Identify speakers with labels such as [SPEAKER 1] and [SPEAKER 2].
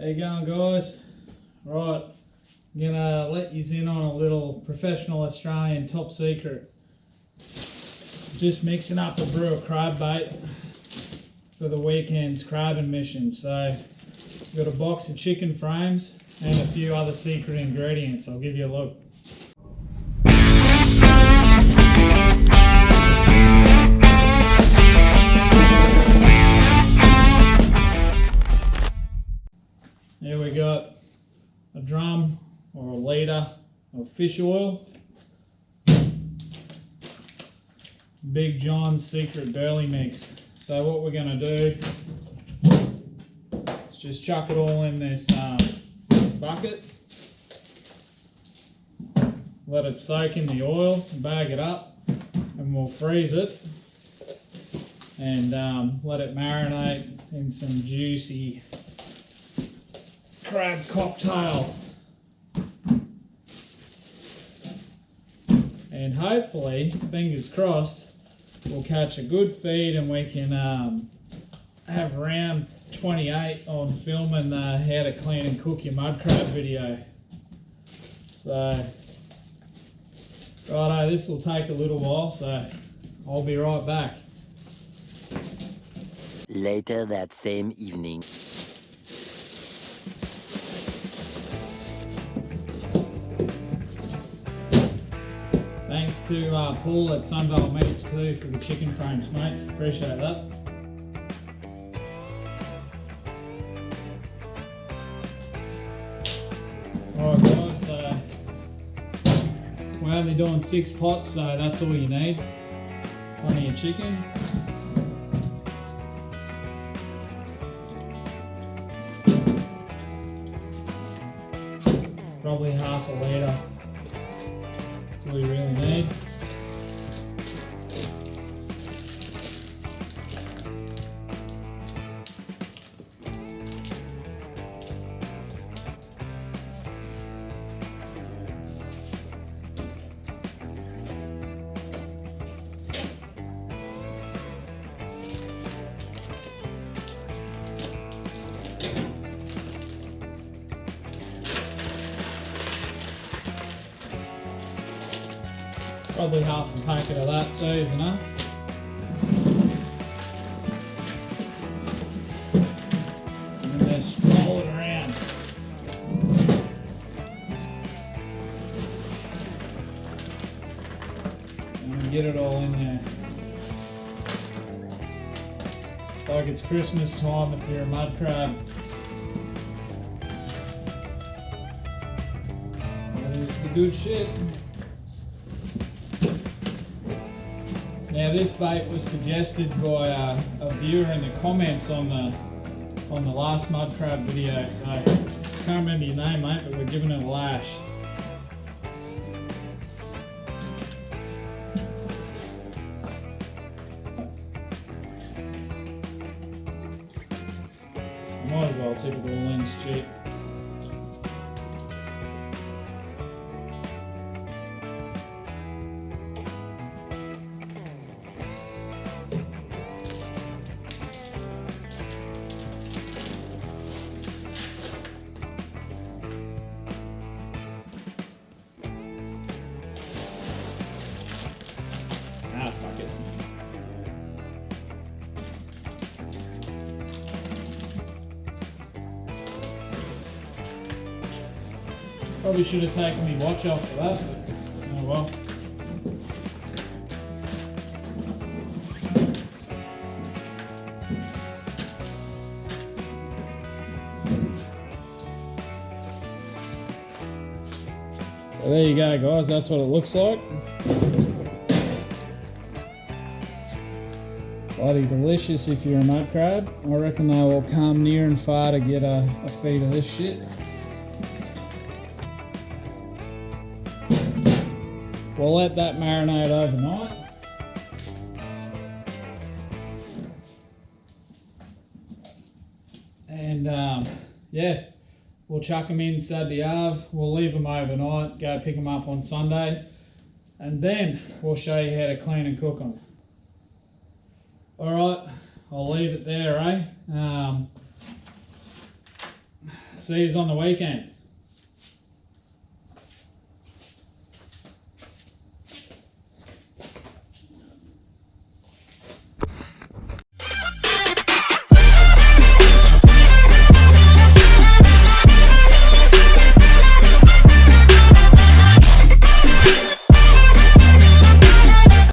[SPEAKER 1] How you going, guys? Right, I'm gonna let you in on a little professional Australian top secret. Just mixing up a brew of crab bait for the weekend's crabbing mission. So I've got a box of chicken frames and a few other secret ingredients. I'll give you a look. Here we got a drum or a litre of fish oil, Big John's secret burley mix. So what we're going to do is just chuck it all in this bucket, let it soak in the oil, bag it up, and we'll freeze it and let it marinate in some juicy crab cocktail. And hopefully, fingers crossed, we'll catch a good feed and we can have round 28 on filming how to clean and cook your mud crab video. So, righto, this will take a little while, so I'll be right back.
[SPEAKER 2] Later that same evening.
[SPEAKER 1] Thanks to Paul at Sundial Meats too for the chicken frames, mate. Appreciate that. Alright guys, so we're only doing 6 pots, so that's all you need. Plenty of chicken. Probably half a litre. That's all you really need. Probably half a packet of that too is enough. And then just roll it around. And get it all in there. Like it's Christmas time if you're a mud crab. That is the good shit. Now this bait was suggested by a viewer in the comments on the last mud crab video, so I can't remember your name, mate, but we're giving it a lash. Might as well tip it all in, it's cheap. Fuck it. Probably should have taken my watch off for that, but oh well. So there you go, guys, that's what it looks like. Bloody delicious if you're a mud crab. I reckon they will come near and far to get a feed of this shit. We'll let that marinate overnight. And yeah, we'll chuck them in Saturday Ave. We'll leave them overnight, go pick them up on Sunday, and then we'll show you how to clean and cook them. Alright, I'll leave it there, eh? See you on the weekend.